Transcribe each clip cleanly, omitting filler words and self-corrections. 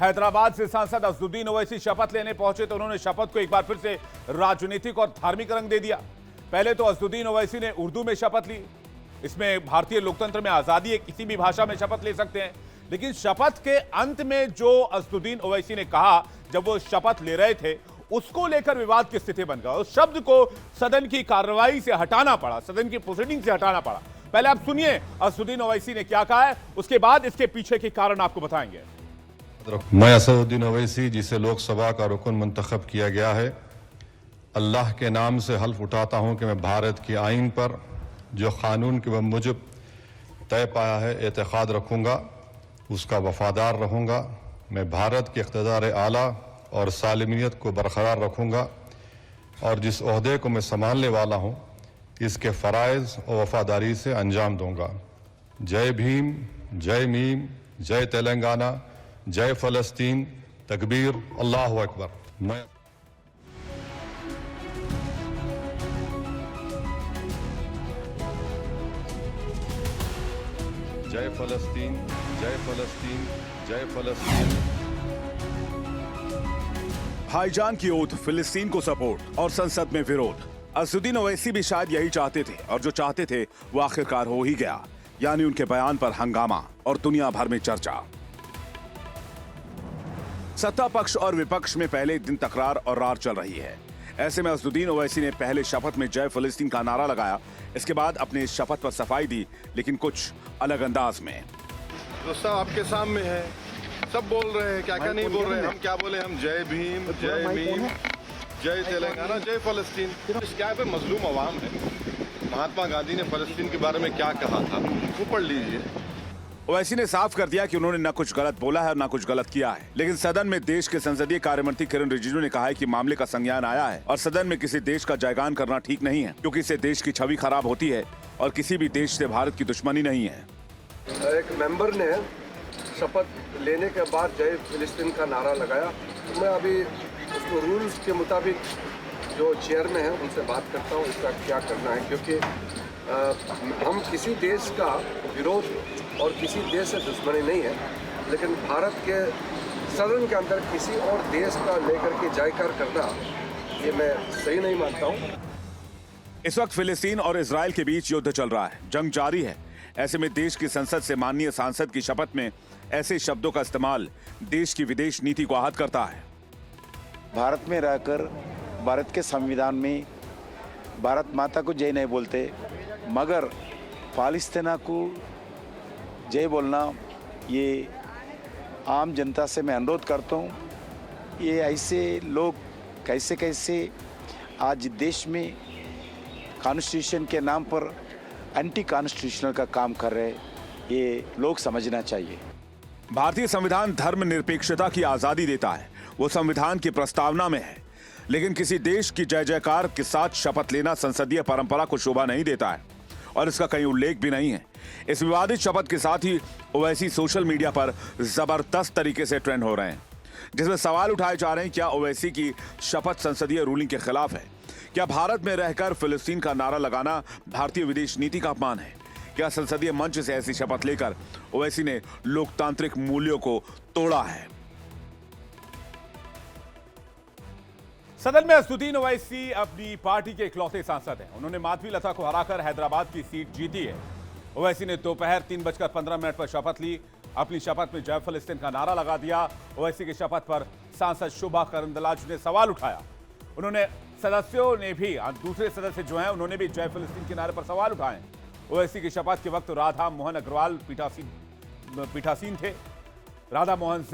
हैदराबाद से सांसद असदुद्दीन ओवैसी शपथ लेने पहुंचे तो उन्होंने शपथ को एक बार फिर से राजनीतिक और धार्मिक रंग दे दिया। पहले तो असदुद्दीन ओवैसी ने उर्दू में शपथ ली। इसमें भारतीय लोकतंत्र में आजादी है, किसी भी भाषा में शपथ ले सकते हैं। लेकिन शपथ के अंत में जो असदुद्दीन ओवैसी ने कहा जब वो शपथ ले रहे थे, उसको लेकर विवाद की स्थिति बन गया। उस शब्द को सदन की कार्रवाई से हटाना पड़ा, सदन की प्रोसीडिंग से हटाना पड़ा। पहले आप सुनिए असदुद्दीन ओवैसी ने क्या कहा है, उसके बाद इसके पीछे के कारण आपको बताएंगे। मैं असदुद्दीन ओवैसी, जिसे लोकसभा का रुकन मुंतखब किया गया है, अल्लाह के नाम से हल्फ उठाता हूं कि मैं भारत की आइन पर जो कानून के मुजब तय पाया है एतकाद रखूंगा, उसका वफादार रहूंगा। मैं भारत के इक़्तिदार आला और सालमियत को बरकरार रखूंगा और जिस ओहदे को मैं संभालने वाला हूं इसके फ़राइज़ और वफादारी से अंजाम दूंगा। जय भीम, जय मीम, जय तेलंगाना, जय फ़लस्तीन, तकबीर, अल्लाहु अकबर। मैं जय फ़लस्तीन, जय फ़लस्तीन, जय फ़लस्तीन। भाईजान की ओथ, फिलिस्तीन को सपोर्ट और संसद में विरोध। असदुद्दीन ओवैसी भी शायद यही चाहते थे और जो चाहते थे वो आखिरकार हो ही गया, यानी उनके बयान पर हंगामा और दुनिया भर में चर्चा। सत्ता पक्ष और विपक्ष में पहले दिन तकरार और रार चल रही है। ऐसे में असदुद्दीन ओवैसी ने पहले शपथ में जय फिलिस्तीन का नारा लगाया, इसके बाद अपने शपथ पर सफाई दी, लेकिन कुछ अलग अंदाज में। तो सब आपके सामने है, सब बोल रहे हैं, क्या क्या नहीं बोल रहे हैं। हम क्या बोले, हम जय भीम, जय मीम, जय तेलंगाना, जय फलस्तीन। इस क्या पे मजलूम अवाम है। महात्मा गांधी ने फलस्तीन के बारे में क्या कहा था वो पढ़ लीजिए। ओवैसी ने साफ कर दिया कि उन्होंने न कुछ गलत बोला है और न कुछ गलत किया है। लेकिन सदन में देश के संसदीय कार्यमंत्री किरण रिजिजू ने कहा है कि मामले का संज्ञान आया है और सदन में किसी देश का जयगान करना ठीक नहीं है, क्योंकि इससे देश की छवि खराब होती है और किसी भी देश से भारत की दुश्मनी नहीं है। एक मेंबर ने शपथ लेने के बाद जय फिलिस्तीन का नारा लगाया। तो मैं अभी उसको रूल्स के मुताबिक जो चेयर में है उनसे बात करता हूँ इसका क्या करना है, क्योंकि हम किसी देश का विरोध और किसी देश से दुश्मनी नहीं है, लेकिन भारत के सदन के अंदर किसी और देश का लेकर के जयकार करना ये मैं सही नहीं मानता हूँ। इस वक्त फिलिस्तीन और इजराइल के बीच युद्ध चल रहा है, जंग जारी है। ऐसे में देश की संसद से माननीय सांसद की शपथ में ऐसे शब्दों का इस्तेमाल देश की विदेश नीति को आहत करता है। भारत में रहकर भारत के संविधान में भारत माता को जय नहीं बोलते, मगर फालिस्तीना को जय बोलना, ये आम जनता से मैं अनुरोध करता हूँ। ये ऐसे लोग कैसे कैसे आज देश में कॉन्स्टिट्यूशन के नाम पर एंटी कॉन्स्टिट्यूशनल का काम कर रहे हैं, ये लोग समझना चाहिए। भारतीय संविधान धर्मनिरपेक्षता की आजादी देता है, वो संविधान की प्रस्तावना में है, लेकिन किसी देश की जय जयकार के साथ शपथ लेना संसदीय परंपरा को शोभा नहीं देता है और इसका कहीं उल्लेख भी नहीं है। इस विवादित शपथ के साथ ही ओवैसी सोशल मीडिया पर जबरदस्त तरीके से ट्रेंड हो रहे हैं, जिसमें सवाल उठाए जा रहे हैं क्या ओवैसी की शपथ संसदीय रूलिंग के खिलाफ है? क्या भारत में रहकर फिलिस्तीन का नारा लगाना भारतीय विदेश नीति का अपमान है? क्या संसदीय मंच से ऐसी शपथ लेकर ओवैसी ने लोकतांत्रिक मूल्यों को तोड़ा है? सदन में असदुद्दीन ओवैसी अपनी पार्टी के इकलौते सांसद हैं। उन्होंने माधवी लता को हराकर हैदराबाद की सीट जीती है। ओवैसी ने दोपहर 3:15 पर शपथ ली। अपनी शपथ में जय फिलिस्तीन का नारा लगा दिया। ओवैसी की शपथ पर सांसद शोभा करंदलाज ने सवाल उठाया। उन्होंने सदस्यों ने भी, दूसरे सदस्य जो हैं उन्होंने भी जय फिलिस्तीन के नारे पर सवाल उठाए। ओवैसी की शपथ के वक्त राधा मोहन अग्रवाल पीठासीन थे। राधा मोहन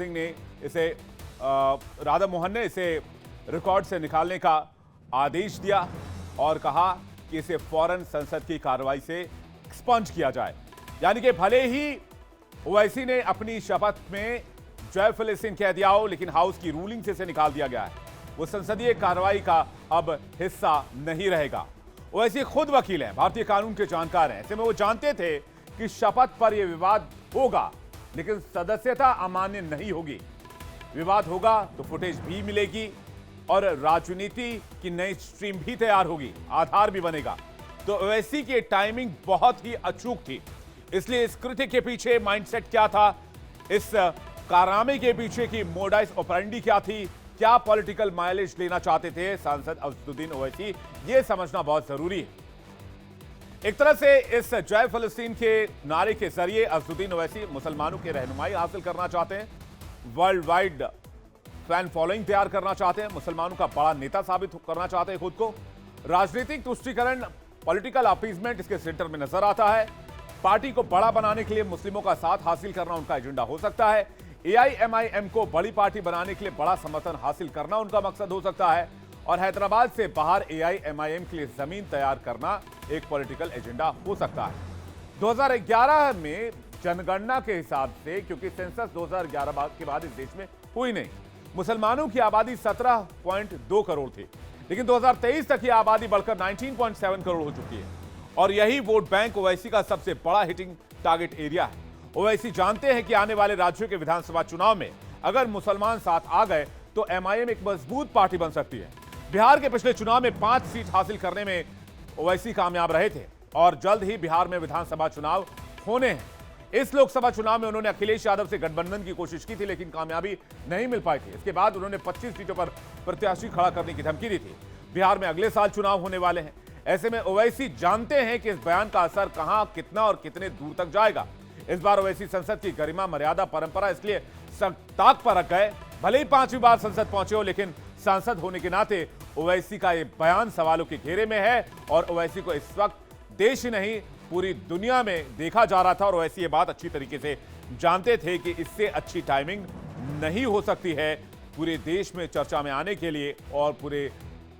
ने इसे रिकॉर्ड से निकालने का आदेश दिया और कहा कि इसे फौरन संसद की कार्रवाई से एक्सपंज किया जाए। यानी कि भले ही ओवैसी ने अपनी शपथ में जय फिलिस्तीन कह दिया हो, लेकिन हाउस की रूलिंग से इसे निकाल दिया गया है। वो संसदीय कार्रवाई का अब हिस्सा नहीं रहेगा। ओवैसी खुद वकील हैं, भारतीय कानून के जानकार हैं। ऐसे में वो जानते थे कि शपथ पर यह विवाद होगा, लेकिन सदस्यता अमान्य नहीं होगी। विवाद होगा तो फुटेज भी मिलेगी और राजनीति की नई स्ट्रीम भी तैयार होगी, आधार भी बनेगा। तो ओवैसी की टाइमिंग बहुत ही अचूक थी। इसलिए इस कृत्य के पीछे माइंडसेट क्या था, इस कारनामे के पीछे की मोडाइस ऑपरेंडी क्या थी, क्या पॉलिटिकल माइलेज लेना चाहते थे सांसद असदुद्दीन ओवैसी, यह समझना बहुत जरूरी है। एक तरह से इस जय फिलिस्तीन के नारे के जरिए असदुद्दीन ओवैसी मुसलमानों की रहनुमाई हासिल करना चाहते हैं, वर्ल्ड वाइड फैन फॉलोइंग तैयार करना चाहते हैं, मुसलमानों का बड़ा नेता साबित करना चाहते हैं खुद को। राजनीतिक तुष्टीकरण, पॉलिटिकल अपीजमेंट इसके सेंटर में नजर आता है। पार्टी को बड़ा बनाने के लिए मुस्लिमों का साथ हासिल करना उनका एजेंडा हो सकता है। एआईएमआईएम को बड़ी पार्टी बनाने के लिए बड़ा समर्थन हासिल करना उनका मकसद हो सकता है। और हैदराबाद से बाहर एआईएमआईएम के लिए जमीन तैयार करना एक पॉलिटिकल एजेंडा हो सकता है। 2011 में जनगणना के हिसाब से, क्योंकि सेंसस 2011 के बाद इस देश में हुई नहीं, मुसलमानों की आबादी 17.2 करोड़ थी, लेकिन 2023 तक ये आबादी बढ़कर 19.7 करोड़ हो चुकी है। और यही वोट बैंक ओवैसी का सबसे बड़ा हिटिंग टारगेट एरिया है। ओवैसी जानते हैं कि आने वाले राज्यों के विधानसभा चुनाव में अगर मुसलमान साथ आ गए तो एमआईएम एक मजबूत पार्टी बन सकती है। बिहार के पिछले चुनाव में 5 सीट हासिल करने में ओवैसी कामयाब रहे थे और जल्द ही बिहार में विधानसभा चुनाव होने हैं। इस लोकसभा चुनाव में उन्होंने अखिलेश यादव से गठबंधन की कोशिश की थी, लेकिन कामयाबी नहीं मिल पाई थी। इसके बाद उन्होंने 25 सीटों पर प्रत्याशी खड़ा करने की धमकी दी थी। बिहार में अगले साल चुनाव होने वाले हैं। ऐसे में ओवैसी जानते हैं कि इस बयान का असर कहां, कितना और कितने दूर तक जाएगा। इस बार ओवैसी संसद की गरिमा, मर्यादा, परंपरा इसलिए ताक पर रख गए। भले ही 5वीं बार संसद पहुंचे हो, लेकिन सांसद होने के नाते ओवैसी का यह बयान सवालों के घेरे में है। और ओवैसी को इस वक्त देश ही नहीं पूरी दुनिया में देखा जा रहा था। और ओवैसी ये बात अच्छी तरीके से जानते थे कि इससे अच्छी टाइमिंग नहीं हो सकती है पूरे देश में चर्चा में आने के लिए और पूरे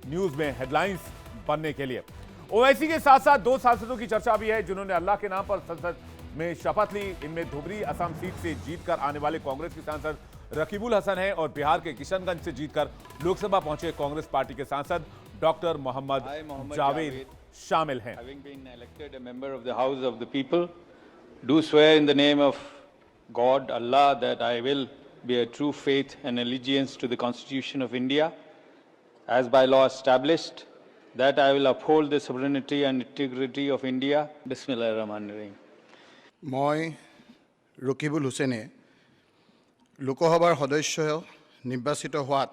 न्यूज में हेडलाइंस बनने के लिए। ओवैसी के साथ साथ 2 सांसदों की चर्चा भी है जिन्होंने अल्लाह के नाम पर संसद में शपथ ली। इनमें धुबरी असम सीट से जीतकर आने वाले कांग्रेस के सांसद रकीबुल हसन हैं और बिहार के किशनगंज से जीतकर लोकसभा पहुंचे कांग्रेस पार्टी के सांसद डॉक्टर मोहम्मद जावेद शामिल हैं। Having been elected a member of the House of the People, do swear in the name of God, Allah, that I will bear true faith and allegiance to the Constitution of India, as by law established, that I will uphold the sovereignty and integrity of India. Bismillahirrahmanirrahim. মই ৰকিবুল হুছেইনে লোকসভাৰ সদস্য নিৰ্বাচিত হোৱাত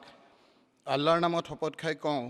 আল্লাহৰ নামত শপত খাই কওঁ